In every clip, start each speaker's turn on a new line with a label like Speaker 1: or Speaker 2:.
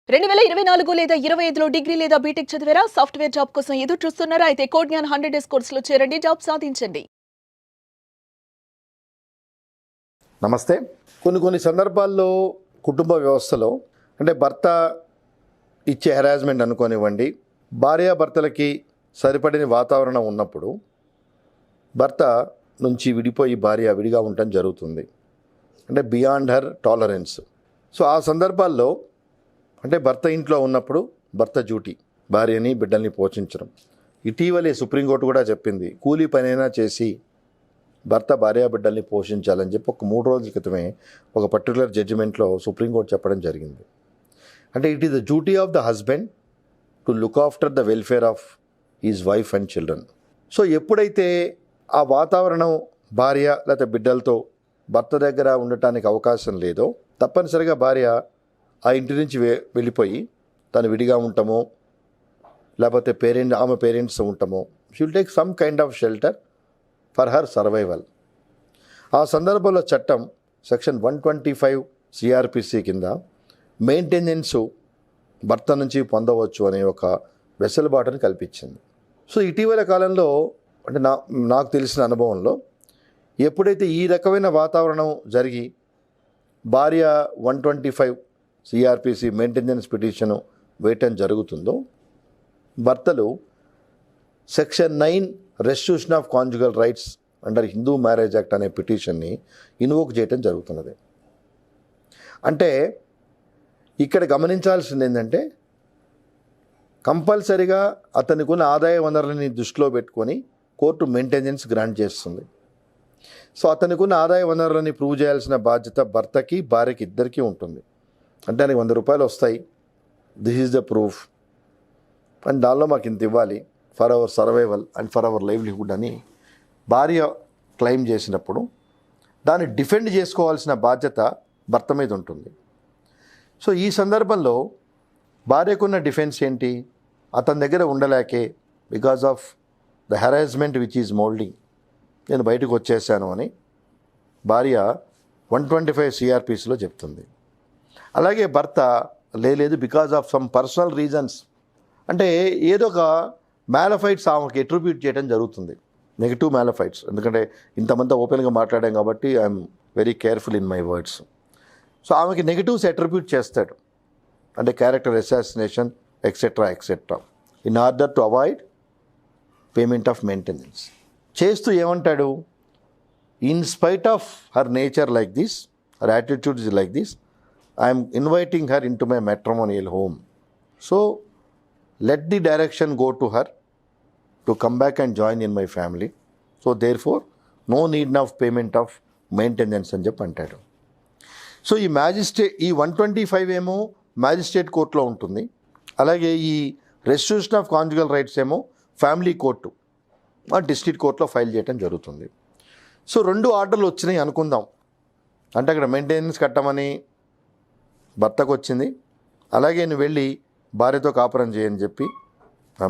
Speaker 1: 2024 లేదా 25లో డిగ్రీ లేదా బీటెక్ చదివారా? సాఫ్ట్‌వేర్ జాబ్ కోసం ఎదురు చూస్తున్నారా? అయితే కోడ్ జ్ఞాన్ 100 డేస్ కోర్సులో చేరండి, జాబ్ సాధించండి.
Speaker 2: నమస్తే. కొన్ని సందర్భాల్లో కుటుంబ వ్యవస్థలో అంటే భర్త ఇచ్చే హెరాస్మెంట్ అనుకోనివ్వండి, భార్యాభర్తలకి సరిపడిన వాతావరణం ఉన్నప్పుడు భర్త నుంచి విడిపోయి భార్య విడిగా ఉండటం జరుగుతుంది. అంటే బియాండ్ హర్ టాలరెన్స్. సో ఆ సందర్భాల్లో అంటే భర్త ఇంట్లో ఉన్నప్పుడు భర్త డ్యూటీ భార్యని బిడ్డల్ని పోషించడం. ఇటీవలే సుప్రీంకోర్టు కూడా చెప్పింది, కూలీ పనైనా చేసి భర్త భార్య బిడ్డల్ని పోషించాలని చెప్పి ఒక 3 రోజుల క్రితమే ఒక పర్టికులర్ జడ్జిమెంట్లో సుప్రీంకోర్టు చెప్పడం జరిగింది. అంటే it is the duty of the husband to look after the welfare of his wife and children. So ఎప్పుడైతే ఆ వాతావరణం భార్య లేకపోతే బిడ్డలతో భర్త దగ్గర ఉండటానికి అవకాశం లేదో, తప్పనిసరిగా భార్య ఆ ఇంటి నుంచి వెళ్ళిపోయి తను విడిగా ఉంటామో లేకపోతే ఆమె పేరెంట్స్ ఉంటామో, she will take some kind of shelter for her survival. ఆ సందర్భంలో చట్టం సెక్షన్ 125 సిఆర్పిసి కింద మెయింటెనెన్స్ భర్త నుంచి పొందవచ్చు అనే ఒక వెసులుబాటును కల్పించింది. సో ఇటీవల కాలంలో అంటే నాకు తెలిసిన అనుభవంలో ఎప్పుడైతే ఈ రకమైన వాతావరణం జరిగి భార్య 125 సిఆర్పిసి మెయింటెనెన్స్ పిటిషను వేయటం జరుగుతుందో, భర్తలు section 9 restitution of conjugal rights under Hindu marriage act అనే పిటిషన్ని ఇన్వోక్ చేయటం జరుగుతున్నది. అంటే ఇక్కడ గమనించాల్సింది ఏంటంటే, కంపల్సరిగా అతనికి ఉన్న ఆదాయ వనరులని దృష్టిలో పెట్టుకొని కోర్టు మెయింటెనెన్స్ గ్రాంట్ చేస్తుంది. సో అతనికి ఉన్న ఆదాయ వనరులని ప్రూవ్ చేయాల్సిన బాధ్యత భర్తకి భార్యకి ఇద్దరికీ ఉంటుంది. అంటే ఆయనకి 100 రూపాయలు వస్తాయి, this is the proof, and దానిలో మాకు ఇంత ఇవ్వాలి for hour survival and for hour livelihood అని భార్య క్లెయిమ్ చేసినప్పుడు దాన్ని డిఫెండ్ చేసుకోవాల్సిన బాధ్యత భర్త మీద ఉంటుంది. సో ఈ సందర్భంలో భార్యకున్న డిఫెన్స్ ఏంటి? అతని దగ్గర ఉండలేకే because of the harassment which is moulding నేను బయటకు వచ్చేసాను అని భార్య 125 సిఆర్పిసిలో చెప్తుంది. అలాగే భర్త లేదు because of some personal reasons అంటే ఏదో ఒక మ్యాలఫైట్స్ ఆమెకి అట్రిబ్యూట్ చేయడం జరుగుతుంది, నెగిటివ్ మ్యాలఫైట్స్. ఎందుకంటే ఇంతమంది ఓపెన్గా మాట్లాడాం కాబట్టి I'm very careful in my words. So ఆమెకి నెగిటివ్స్ అట్రిబ్యూట్ చేస్తాడు, అంటే character assassination etcetera in order to avoid payment of maintenance. చేస్తూ ఏమంటాడు, in spite of her nature like this, her attitude is like this, I'm inviting her in to my matrimonial home. So let the direction go to her to come back and join in my family. So therefore no need of payment of maintenance అని చెప్పి అంటాడు. So ఈ 125 ఏమో magistrate కోర్టులో ఉంటుంది, అలాగే ఈ restitution of conjugal rights ఏమో ఫ్యామిలీ కోర్టు డిస్ట్రిక్ట్ కోర్టులో ఫైల్ చేయడం జరుగుతుంది. సో 2 ఆర్డర్లు వచ్చినాయి అనుకుందాం. అంటే అక్కడ మెయింటెనెన్స్ కట్టమని భర్తకు వచ్చింది, అలాగే నువ్వు వెళ్ళి భార్యతో కాపురం చేయని చెప్పి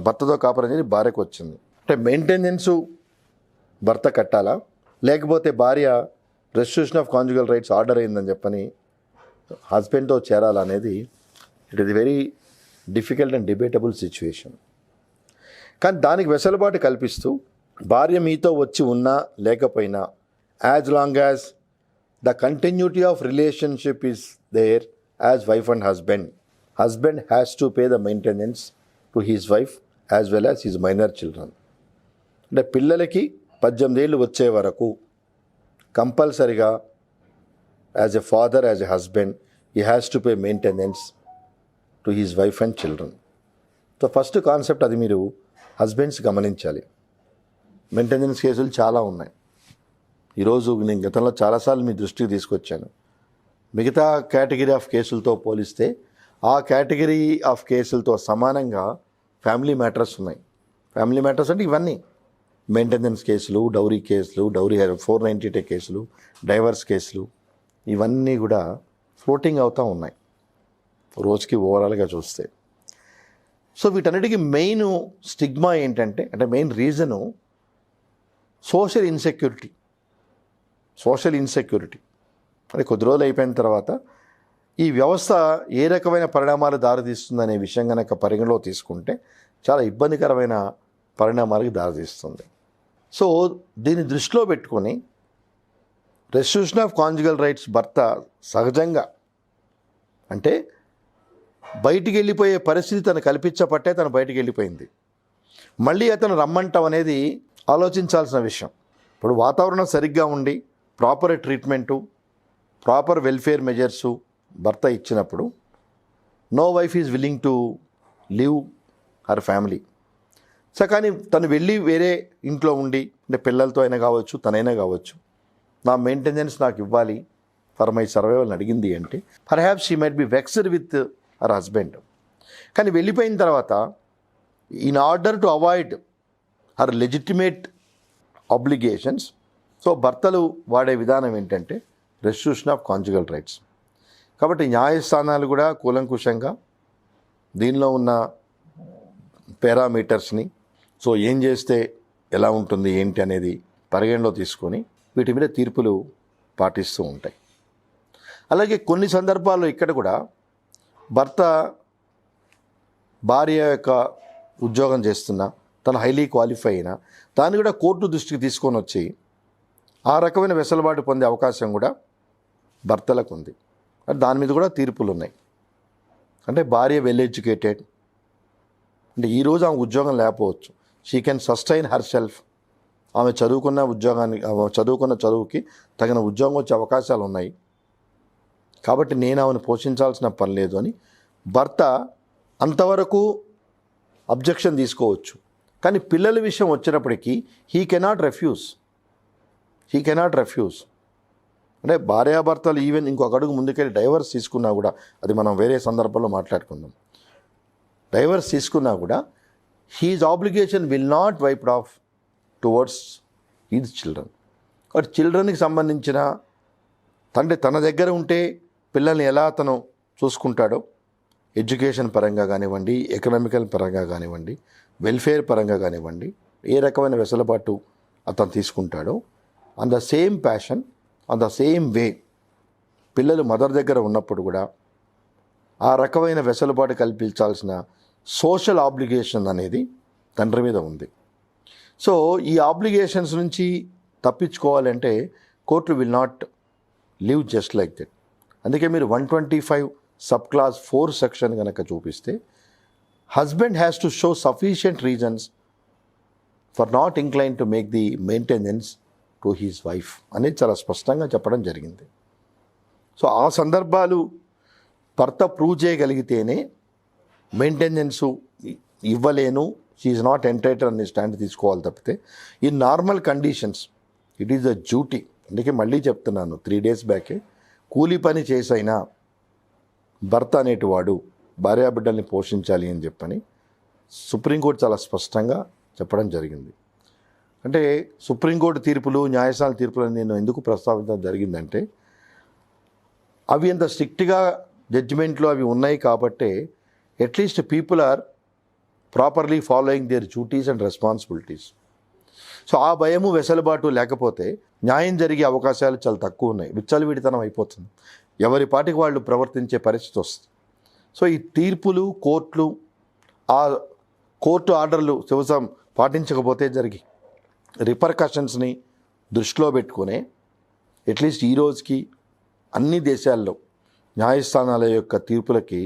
Speaker 2: భర్తతో కాపురం చేసి భార్యకు వచ్చింది. అంటే మెయింటెనెన్సు భర్త కట్టాలా, లేకపోతే భార్య restitution of conjugal rights order అయిందని చెప్పని హస్బెండ్తో చేరాలా అనేది it is very difficult and debatable situation. కానీ దానికి వెసులుబాటు కల్పిస్తూ భార్య మీతో వచ్చి ఉన్నా లేకపోయినా as long as the continuity of relationship is there as wife and husband has to pay the maintenance to his wife as well as his minor children. అంటే పిల్లలకి 18 ఏళ్ళు వచ్చే వరకు కంపల్సరిగా as a father, as a husband, he has to pay maintenance to his wife and children. So first concept అది మీరు husbands గమనించాలి. Maintenance కేసులు చాలా ఉన్నాయి. ఈరోజు నేను గతంలో చాలాసార్లు మీ దృష్టికి తీసుకొచ్చాను. మిగతా కేటగిరీ ఆఫ్ కేసులతో పోలిస్తే ఆ కేటగిరీ ఆఫ్ కేసులతో సమానంగా ఫ్యామిలీ మ్యాటర్స్ ఉన్నాయి. ఫ్యామిలీ మ్యాటర్స్ అంటే ఇవన్నీ మెయింటెనెన్స్ కేసులు, డౌరీ కేసులు, 490 కేసులు, డైవర్స్ కేసులు, ఇవన్నీ కూడా ఫ్లోటింగ్ అవుతూ ఉన్నాయి రోజుకి ఓవరాల్గా చూస్తే. సో వీటన్నిటికీ మెయిన్ స్టిగ్మా ఏంటంటే, అంటే మెయిన్ రీజను సోషల్ ఇన్సెక్యూరిటీ. అంటే కొద్ది రోజులు అయిపోయిన తర్వాత ఈ వ్యవస్థ ఏ రకమైన పరిణామాలు దారితీస్తుందనే విషయం కనుక పరిగణలో తీసుకుంటే చాలా ఇబ్బందికరమైన పరిణామాలకు దారితీస్తుంది. సో దీన్ని దృష్టిలో పెట్టుకొని రెస్ట్రిక్షన్ ఆఫ్ కాంజుగల్ రైట్స్ భర్త సహజంగా అంటే బయటికి వెళ్ళిపోయే పరిస్థితి తను కల్పించబట్టే తను బయటికి వెళ్ళిపోయింది. మళ్ళీ అతను రమ్మంటాం అనేది ఆలోచించాల్సిన విషయం. ఇప్పుడు వాతావరణం సరిగ్గా ఉండి proper treatment, proper welfare measures భర్త ఇచ్చినప్పుడు no wife is willing to live her family. So కానీ తను వెళ్ళి వేరే ఇంట్లో ఉండి అంటే పిల్లలతో అయినా కావచ్చు, తనైనా కావచ్చు, నా మెయింటెనెన్స్ నాకు ఇవ్వాలి ఫర్ మై సర్వైవల్ని అడిగింది అంటే perhaps she might be vexed with her husband. కానీ వెళ్ళిపోయిన తర్వాత in order to avoid her legitimate obligations, so భర్తలు వాడే విధానం ఏంటంటే రెస్ట్రిక్షన్ ఆఫ్ కాంజుగల్ రైట్స్. కాబట్టి న్యాయస్థానాలు కూడా కూలంకుషంగా దీనిలో ఉన్న పారామీటర్స్ని, సో ఏం చేస్తే ఎలా ఉంటుంది ఏంటి అనేది పరిగణలో తీసుకొని వీటి మీద తీర్పులు పాటిస్తూ ఉంటాయి. అలాగే కొన్ని సందర్భాల్లో ఇక్కడ కూడా భర్త భార్య యొక్క ఉద్యోగం చేస్తున్నా, తను హైలీ క్వాలిఫై అయినా దాన్ని కూడా కోర్టు దృష్టికి తీసుకొని వచ్చి ఆ రకమైన వెసులుబాటు పొందే అవకాశం కూడా భర్తలకు ఉంది. దాని మీద కూడా తీర్పులు ఉన్నాయి. అంటే భార్య వెల్ ఎడ్యుకేటెడ్, అంటే ఈరోజు ఆమె ఉద్యోగం లేకపోవచ్చు, she can sustain her self, ఆమె చదువుకున్న చదువుకి తగిన ఉద్యోగం వచ్చే అవకాశాలు ఉన్నాయి, కాబట్టి నేను ఆమెను పోషించాల్సిన పని లేదు అని భర్త అంతవరకు అబ్జెక్షన్ తీసుకోవచ్చు. కానీ పిల్లల విషయం వచ్చినప్పటికీ హీ కెనాట్ రెఫ్యూజ్. అంటే భార్యాభర్తలు ఈవెన్ ఇంకొక అడుగు ముందుకెళ్ళి డైవర్స్ తీసుకున్నా కూడా, అది మనం వేరే సందర్భంలో మాట్లాడుకుందాం, డైవర్స్ తీసుకున్నా కూడా his obligation will not wiped off towards his children. కాబట్టి చిల్డ్రన్కి సంబంధించిన తండ్రి తన దగ్గర ఉంటే పిల్లల్ని ఎలా అతను చూసుకుంటాడో, ఎడ్యుకేషన్ పరంగా కానివ్వండి, ఎకనామికల్ పరంగా కానివ్వండి, వెల్ఫేర్ పరంగా కానివ్వండి, ఏ రకమైన వెసులుబాటు అతను తీసుకుంటాడో on the same passion, on the same way పిల్లలు మదర్ దగ్గర ఉన్నప్పుడు కూడా ఆ రకమైన వెసులుబాటు కల్పించాల్సిన సోషల్ ఆబ్లిగేషన్ అనేది తండ్రి మీద ఉంది. సో ఈ ఆబ్లిగేషన్స్ నుంచి తప్పించుకోవాలంటే court will not leave just like that. అందుకే మీరు 125 సబ్ క్లాస్ 4 సెక్షన్ కనుక చూపిస్తే husband has to show sufficient reasons for not incline to make the maintenance to his wife అనేది చాలా స్పష్టంగా చెప్పడం జరిగింది. సో ఆ సందర్భాలు భర్త ప్రూవ్ చేయగలిగితేనే మెయింటెనెన్స్ ఇవ్వలేను, షీఈ్ నాట్ ఎంటైటిల్డ్ అనే స్టాండ్ తీసుకోవాలి తప్పితే ఈ normal conditions it is a duty. అందుకే మళ్ళీ చెప్తున్నాను, 3 days బ్యాకే కూలీ పని చేసైనా భర్త అనేటివాడు భార్యాబిడ్డల్ని పోషించాలి అని చెప్పని సుప్రీంకోర్టు చాలా స్పష్టంగా చెప్పడం జరిగింది. అంటే సుప్రీంకోర్టు తీర్పులు, న్యాయస్థానాల తీర్పులను నేను ఎందుకు ప్రస్తావించడం జరిగిందంటే అవి అంత స్ట్రిక్ట్గా జడ్జిమెంట్లో అవి ఉన్నాయి కాబట్టే at least people are properly following their duties and responsibilities. So ఆ భయము వెసులుబాటు లేకపోతే న్యాయం జరిగే అవకాశాలు చాలా తక్కువ ఉన్నాయి, విచ్చలవిడితనం అయిపోతుంది, ఎవరి పాటికి వాళ్ళు ప్రవర్తించే పరిస్థితి వస్తుంది. సో ఈ తీర్పులు, కోర్టులు, ఆ కోర్టు ఆర్డర్లు శివసం పాటించకపోతే జరిగి రిపర్కషన్స్ని దృష్టిలో పెట్టుకునే అట్లీస్ట్ ఈ రోజుకి అన్ని దేశాల్లో న్యాయస్థానాల యొక్క తీర్పులకి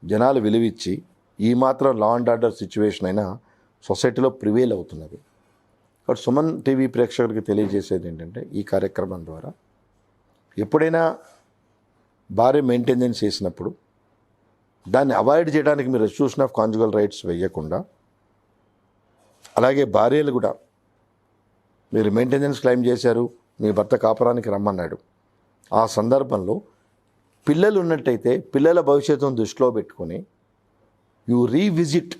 Speaker 2: జనాలు విలువిచ్చి ఈ మాత్రం లా అండ్ ఆర్డర్ సిచ్యువేషన్ అయినా సొసైటీలో ప్రివేల్ అవుతున్నది. కాబట్టి సుమన్ టీవీ ప్రేక్షకులకి తెలియజేసేది ఏంటంటే ఈ కార్యక్రమం ద్వారా ఎప్పుడైనా భార్య మెయింటెనెన్స్ చేసినప్పుడు దాన్ని అవాయిడ్ చేయడానికి మీరు రెస్ట్రిక్షన్ ఆఫ్ కాంజుగల్ రైట్స్ వేయకుండా, అలాగే భార్యలు కూడా మీరు మెయింటెనెన్స్ క్లెయిమ్ చేశారు, మీ భర్త కాపురానికి రమ్మన్నాడు, ఆ సందర్భంలో పిల్లలు ఉన్నట్టయితే పిల్లల భవిష్యత్తును దృష్టిలో పెట్టుకొని you revisit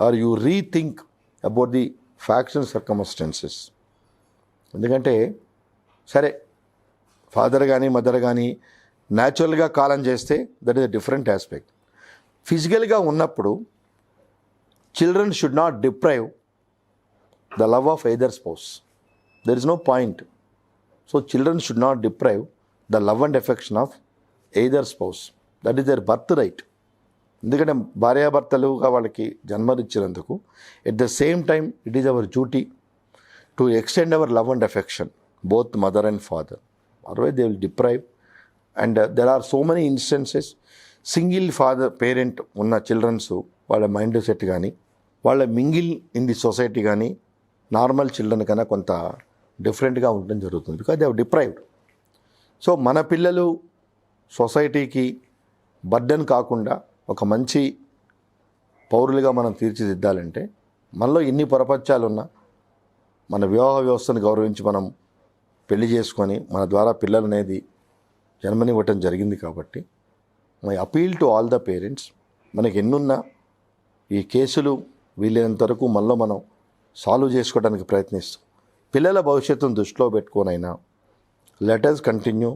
Speaker 2: or you rethink about the facts and circumstances. ఎందుకంటే సరే ఫాదర్ కానీ మదర్ కానీ న్యాచురల్గా కాలం చేస్తే that is a different aspect. ఫిజికల్గా ఉన్నప్పుడు children should not deprive the love of either spouse. There is no point. So children should not deprive the love and affection of either spouse. That is their birth right. ఎందుకంటే భార్యాభర్తలుగా వాళ్ళకి జన్మనిచ్చినందుకు at the same time it is our duty to extend our love and affection both mother and father. Otherwise they will deprive. And there are so many instances single father parent ఉన్న childrens వాళ్ళ mind set కానీ వాళ్ళ mingle in the society కానీ normal children కన్నా కొంత డిఫరెంట్గా ఉండడం జరుగుతుంది, because they have deprived. So మన పిల్లలు సొసైటీకి బర్డెన్ కాకుండా ఒక మంచి పౌరులుగా మనం తీర్చిదిద్దాలంటే మనలో ఎన్ని పొరపచ్చాలున్నా మన వివాహ వ్యవస్థను గౌరవించి మనం పెళ్లి చేసుకొని మన ద్వారా పిల్లలు అనేది జన్మనివ్వటం జరిగింది. కాబట్టి my appeal to all the parents, మనకి ఎన్నున్నా ఈ కేసులు వీలైనంత వరకు మనలో మనం సాల్వ్ చేసుకోవడానికి ప్రయత్నిస్తాం. పిల్లల భవిష్యత్తును దృష్టిలో పెట్టుకోనైనా let us continue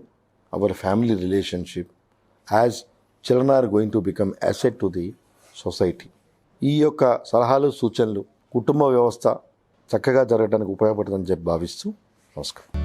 Speaker 2: our family relationship as children are going to become asset to the society. ఈ యొక్క సలహాలు సూచనలు కుటుంబ వ్యవస్థ చక్కగా జరగడానికి ఉపయోగపడుతుందని చెప్పి భావిస్తూ నమస్కారం.